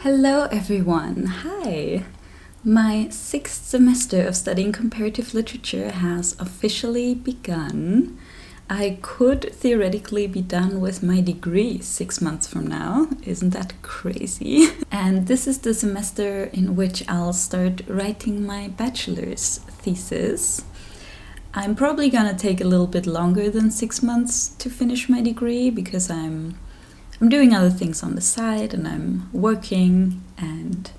Hello everyone, hi! My 6th semester of studying comparative literature has officially begun. I could theoretically be done with my degree 6 months from now, isn't that crazy? And this is the semester in which I'll start writing my bachelor's thesis. I'm probably gonna take a little bit longer than 6 months to finish my degree because I'm doing other things on the side and I'm working and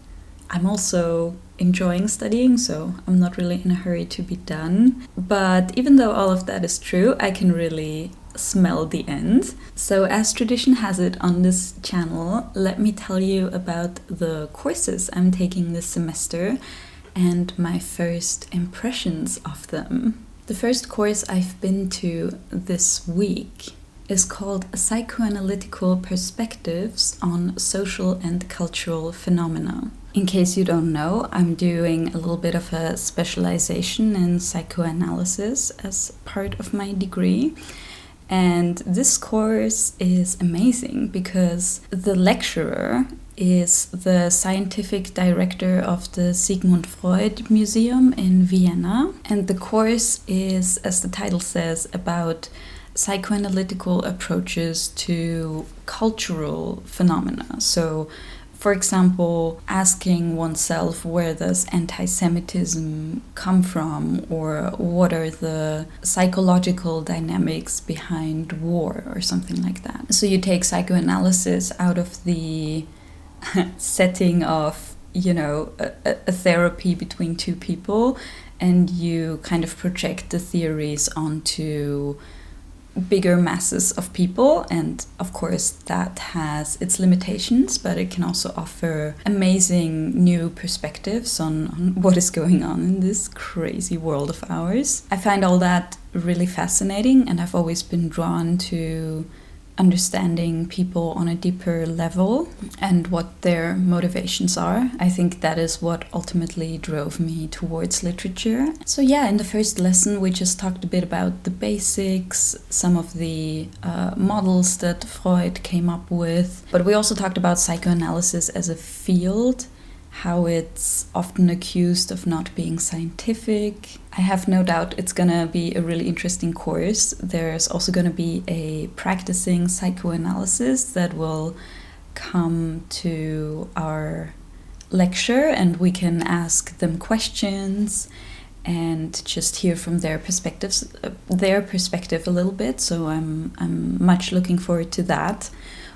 I'm also enjoying studying, so I'm not really in a hurry to be done. But even though all of that is true, I can really smell the end. So as tradition has it on this channel, let me tell you about the courses I'm taking this semester and my first impressions of them. The first course I've been to this week is called Psychoanalytical Perspectives on Social and Cultural Phenomena. In case you don't know, I'm doing a little bit of a specialization in psychoanalysis as part of my degree. And this course is amazing because the lecturer is the scientific director of the Sigmund Freud Museum in Vienna. And the course is, as the title says, about psychoanalytical approaches to cultural phenomena. So, for example, asking oneself where does anti-Semitism come from, or what are the psychological dynamics behind war, or something like that. So you take psychoanalysis out of the setting of, a therapy between two people, and you kind of project the theories onto bigger masses of people, and of course that has its limitations, but it can also offer amazing new perspectives on what is going on in this crazy world of ours. I find all that really fascinating, and I've always been drawn to understanding people on a deeper level and what their motivations are. I think that is what ultimately drove me towards literature. So yeah, in the first lesson we just talked a bit about the basics, some of the models that Freud came up with, but we also talked about psychoanalysis as a field, how it's often accused of not being scientific. I have no doubt it's gonna be a really interesting course. There's also gonna be a practicing psychoanalysis that will come to our lecture, and we can ask them questions and just hear from their perspective a little bit. So I'm much looking forward to that.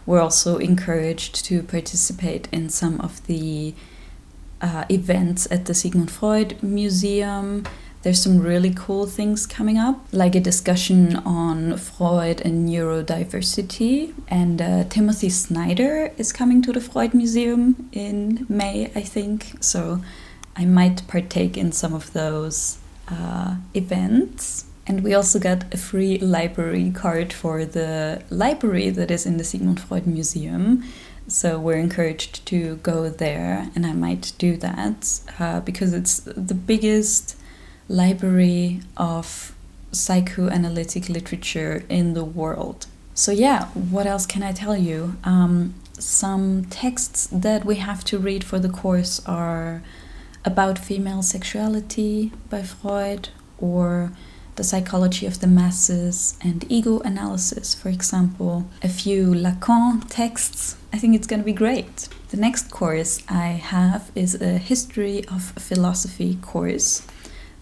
We're also encouraged to participate in some of the events at the Sigmund Freud Museum. There's some really cool things coming up, like a discussion on Freud and neurodiversity. And Timothy Snyder is coming to the Freud Museum in May, I think. So I might partake in some of those events. And we also got a free library card for the library that is in the Sigmund Freud Museum. So we're encouraged to go there, and I might do that because it's the biggest library of psychoanalytic literature in the world. So yeah, what else can I tell you? Some texts that we have to read for the course are About Female Sexuality by Freud, or The Psychology of the Masses, and Ego Analysis, for example. A few Lacan texts. I think it's going to be great. The next course I have is a History of Philosophy course.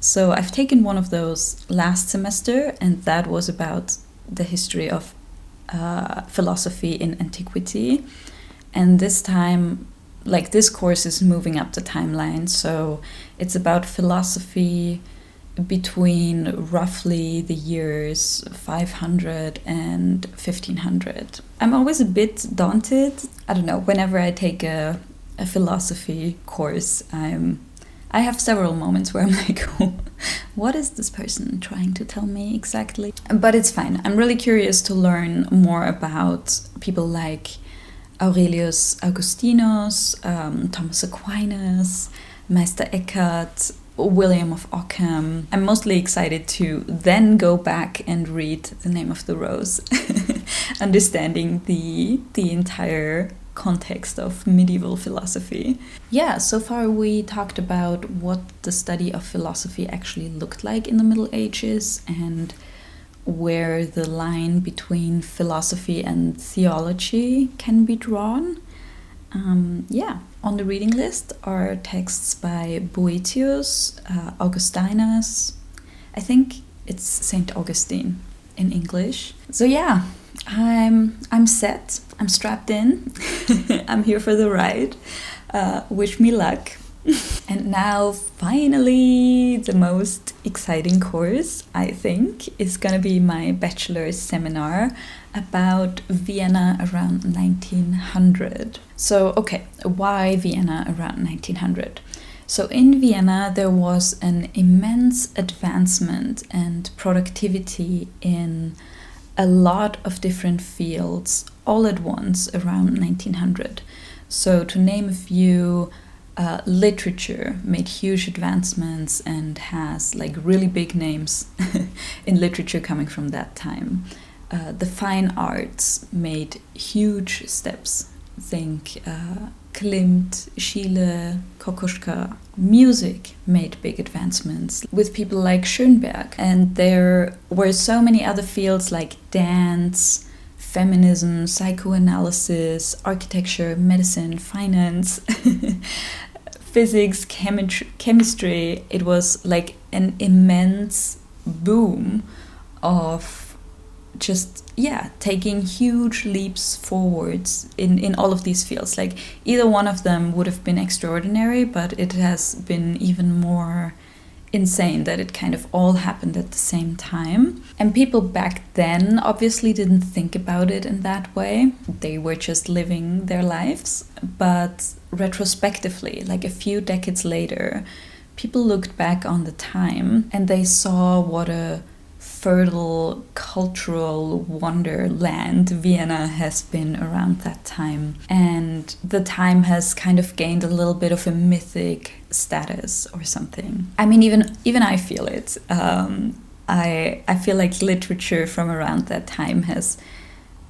So I've taken one of those last semester, and that was about the history of philosophy in antiquity. And this time, this course is moving up the timeline, so it's about philosophy between roughly the years 500 and 1500. I'm always a bit daunted. I don't know, whenever I take a philosophy course, I have several moments where I'm like, what is this person trying to tell me exactly? But it's fine. I'm really curious to learn more about people like Aurelius Augustinus, Thomas Aquinas, Meister Eckhart, William of Ockham. I'm mostly excited to then go back and read The Name of the Rose, understanding the entire context of medieval philosophy. Yeah, so far we talked about what the study of philosophy actually looked like in the Middle Ages and where the line between philosophy and theology can be drawn. On the reading list are texts by Boetius, Augustinus. I think it's Saint Augustine in English. So yeah, I'm set. I'm strapped in. I'm here for the ride. Wish me luck. And now, finally, the most exciting course, I think, is gonna be my bachelor's seminar about Vienna around 1900. So, okay, why Vienna around 1900? So in Vienna, there was an immense advancement and productivity in a lot of different fields all at once around 1900. So to name a few, literature made huge advancements and has like really big names in literature coming from that time. The fine arts made huge steps. Think Klimt, Schiele, Kokoschka. Music made big advancements with people like Schönberg. And there were so many other fields like dance, feminism, psychoanalysis, architecture, medicine, finance, physics, chemistry. It was like an immense boom of just, taking huge leaps forwards in all of these fields. Like either one of them would have been extraordinary, but it has been even more insane that it kind of all happened at the same time. And people back then obviously didn't think about it in that way. They were just living their lives. But retrospectively, like a few decades later, people looked back on the time and they saw what a fertile cultural wonderland Vienna has been around that time. And the time has kind of gained a little bit of a mythic status or something. I mean, even I feel it. I feel like literature from around that time has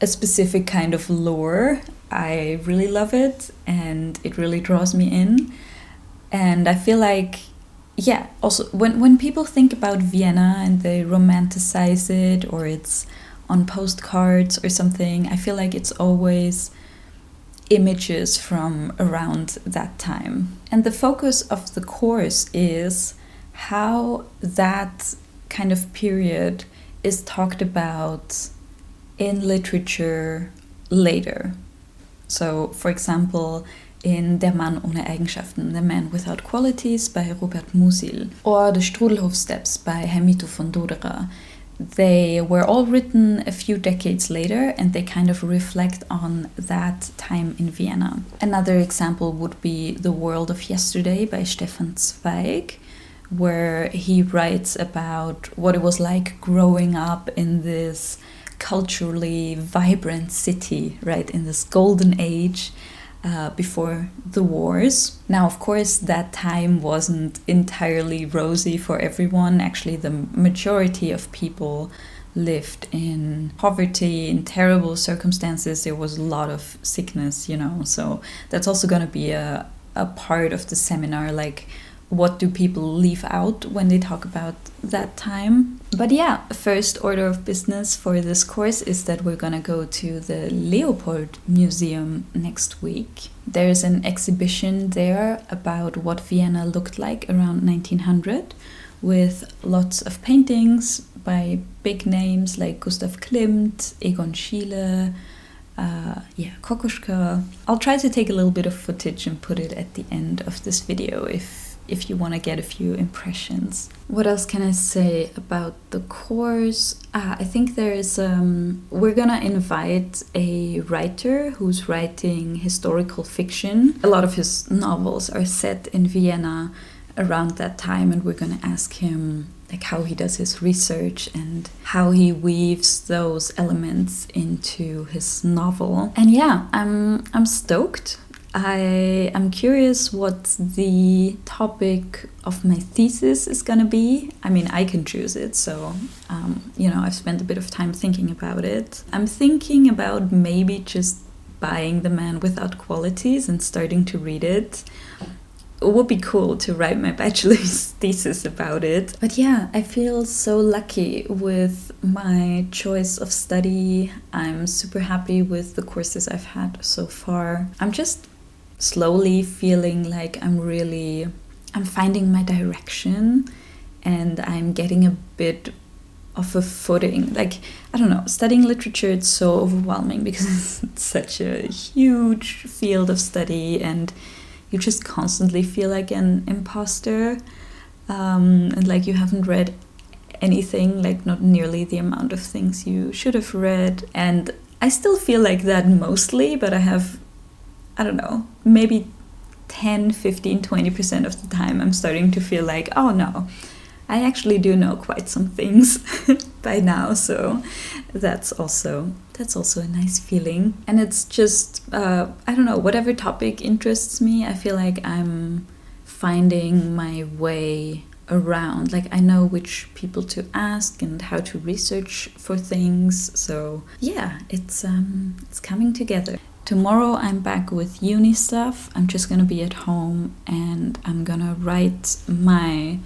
a specific kind of lore. I really love it and it really draws me in. And I feel like also when people think about Vienna and they romanticize it or it's on postcards or something, I feel like it's always images from around that time. And the focus of the course is how that kind of period is talked about in literature later. So, for example, in Der Mann ohne Eigenschaften, The Man Without Qualities by Robert Musil, or The Strudelhof Steps by Hermito von Doderer. They were all written a few decades later and they kind of reflect on that time in Vienna. Another example would be The World of Yesterday by Stefan Zweig, where he writes about what it was like growing up in this culturally vibrant city, right, in this golden age before the wars. Now, of course, that time wasn't entirely rosy for everyone. Actually, the majority of people lived in poverty, in terrible circumstances. There was a lot of sickness, so that's also going to be a part of the seminar, like what do people leave out when they talk about that time. But first order of business for this course is that we're gonna go to the Leopold Museum next week. There's an exhibition there about what Vienna looked like around 1900 with lots of paintings by big names like Gustav Klimt, Egon Schiele, Kokoschka. I'll try to take a little bit of footage and put it at the end of this video if you want to get a few impressions. What else can I say about the course? I think there's we're gonna invite a writer who's writing historical fiction. A lot of his novels are set in Vienna around that time, and we're gonna ask him like how he does his research and how he weaves those elements into his novel. And I'm stoked. I'm curious what the topic of my thesis is gonna be. I mean, I can choose it, so I've spent a bit of time thinking about it. I'm thinking about maybe just buying The Man Without Qualities and starting to read it. It would be cool to write my bachelor's thesis about it. But yeah, I feel so lucky with my choice of study. I'm super happy with the courses I've had so far. I'm just slowly feeling like I'm finding my direction, and I'm getting a bit of a footing. Like, I don't know, studying literature, it's so overwhelming because it's such a huge field of study, and you just constantly feel like an imposter, and like you haven't read anything, like not nearly the amount of things you should have read. And I still feel like that mostly, but I have, I don't know, maybe 10, 15, 20% of the time I'm starting to feel like, oh no, I actually do know quite some things by now, so that's also a nice feeling. And it's just, I don't know, whatever topic interests me, I feel like I'm finding my way around. Like, I know which people to ask and how to research for things, so yeah, it's coming together. Tomorrow I'm back with uni stuff. I'm just gonna be at home and I'm gonna write my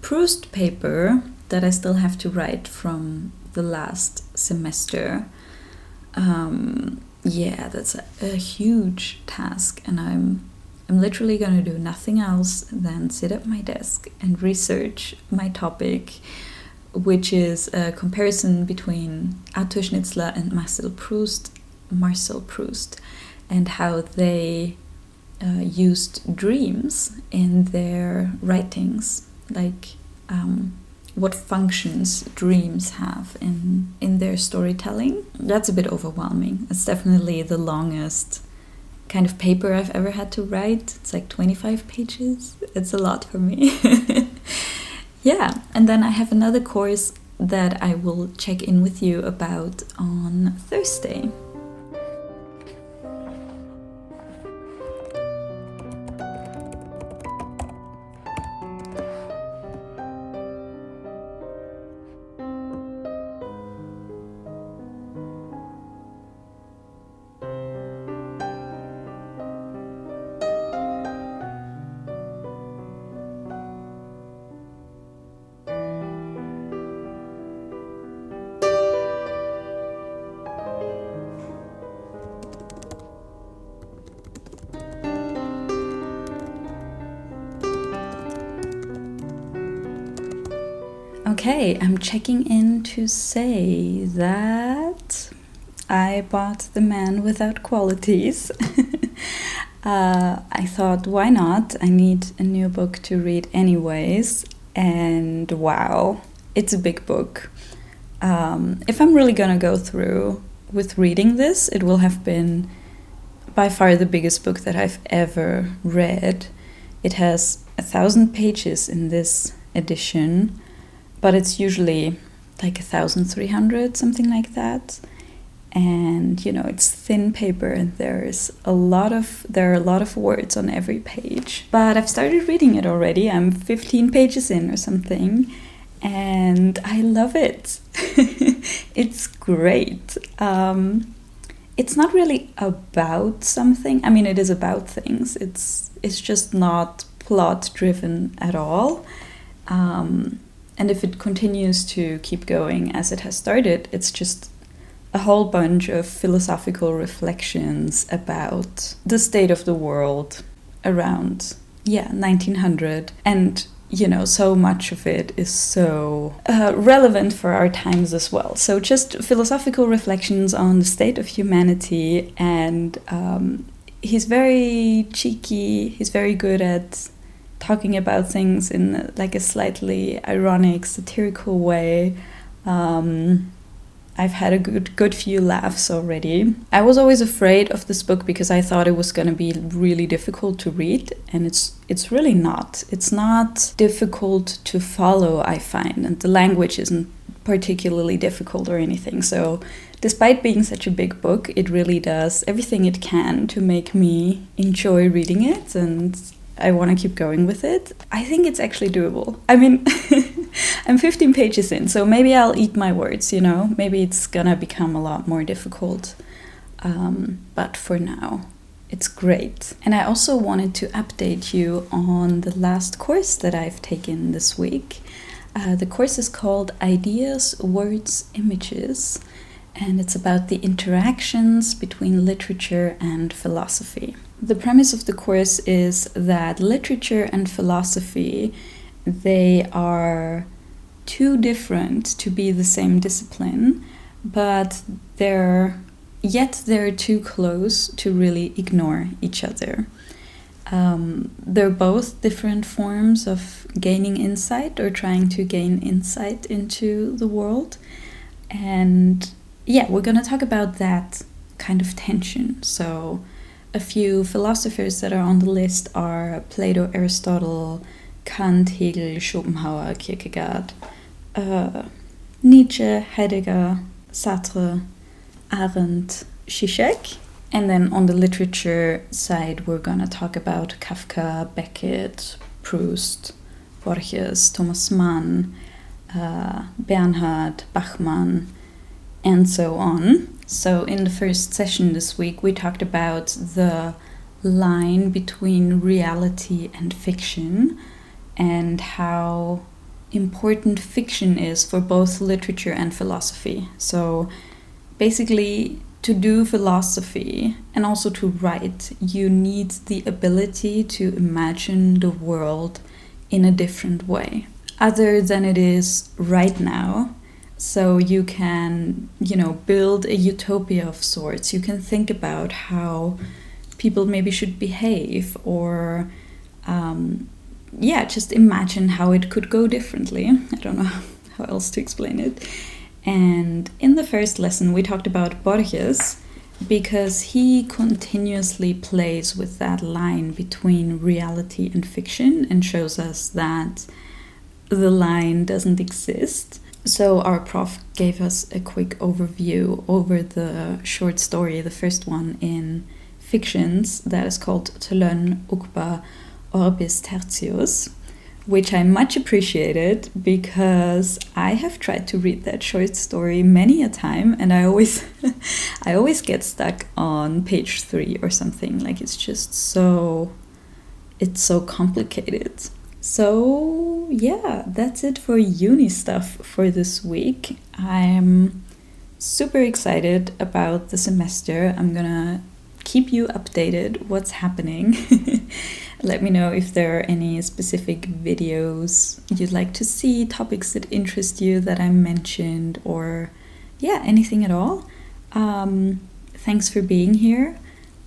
Proust paper that I still have to write from the last semester. Yeah, that's a huge task, and I'm literally gonna do nothing else than sit at my desk and research my topic, which is a comparison between Arthur Schnitzler and Marcel Proust, and how they used dreams in their writings. Like, what functions dreams have in their storytelling. That's a bit overwhelming. It's definitely the longest kind of paper I've ever had to write. It's like 25 pages. It's a lot for me. Yeah, and then I have another course that I will check in with you about on Thursday. Okay, I'm checking in to say that I bought The Man Without Qualities. I thought, why not? I need a new book to read anyways. And wow, it's a big book. If I'm really gonna go through with reading this, it will have been by far the biggest book that I've ever read. It has 1,000 pages in this edition, but it's usually like 1,300, something like that. And you know, it's thin paper and there are a lot of words on every page. But I've started reading it already. I'm 15 pages in or something, and I love it. It's great. It's not really about something. I mean, it is about things. It's just not plot driven at all. And if it continues to keep going as it has started, it's just a whole bunch of philosophical reflections about the state of the world around, 1900. And, you know, so much of it is so relevant for our times as well. So just philosophical reflections on the state of humanity. And he's very cheeky. He's very good at talking about things in like a slightly ironic, satirical way. I've had a good few laughs already. I was always afraid of this book because I thought it was going to be really difficult to read, and it's really not. It's not difficult to follow, I find, and the language isn't particularly difficult or anything. So despite being such a big book, it really does everything it can to make me enjoy reading it, and I want to keep going with it. I think it's actually doable. I mean, I'm 15 pages in, so maybe I'll eat my words, you know? Maybe it's gonna become a lot more difficult. but for now, it's great. And I also wanted to update you on the last course that I've taken this week. The course is called Ideas, Words, Images, and it's about the interactions between literature and philosophy. The premise of the course is that literature and philosophy, they are too different to be the same discipline, but they're too close to really ignore each other. They're both different forms of gaining insight or trying to gain insight into the world. And yeah, we're going to talk about that kind of tension. So a few philosophers that are on the list are Plato, Aristotle, Kant, Hegel, Schopenhauer, Kierkegaard, Nietzsche, Heidegger, Sartre, Arendt, Zizek. And then on the literature side, we're going to talk about Kafka, Beckett, Proust, Borges, Thomas Mann, Bernhard, Bachmann, and so on. So in the first session this week, we talked about the line between reality and fiction and how important fiction is for both literature and philosophy. So basically, to do philosophy and also to write, you need the ability to imagine the world in a different way, other than it is right now. So you can, build a utopia of sorts. You can think about how people maybe should behave, or just imagine how it could go differently. I don't know how else to explain it. And in the first lesson, we talked about Borges because he continuously plays with that line between reality and fiction and shows us that the line doesn't exist. So our prof gave us a quick overview over the short story, the first one in Fictions, that is called Telön Ukba Orbis Tertius, which I much appreciated because I have tried to read that short story many a time, and I always get stuck on page 3 or something. Like it's so complicated. So yeah, that's it for uni stuff for this week. I'm super excited about the semester. I'm gonna keep you updated what's happening. Let me know if there are any specific videos you'd like to see, topics that interest you that I mentioned, or anything at all. Thanks for being here.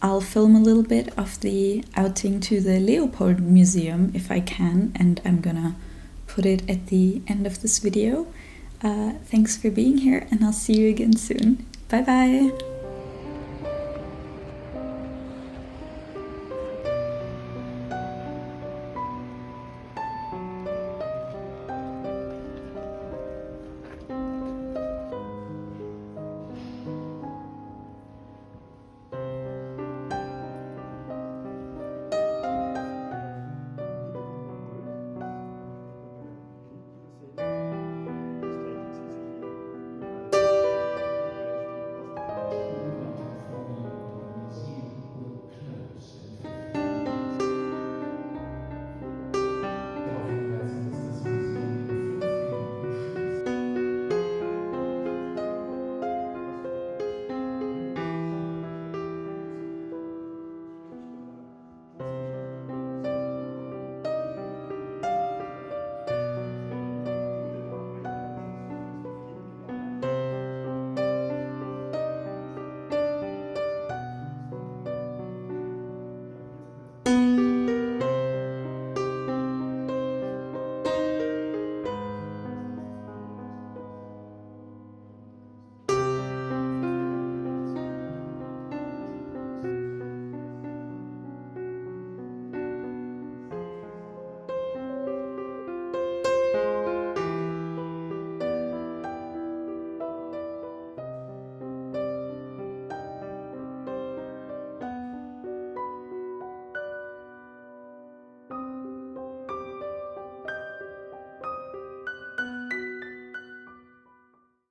I'll film a little bit of the outing to the Leopold Museum if I can, and I'm gonna put it at the end of this video. Thanks for being here, and I'll see you again soon. Bye bye!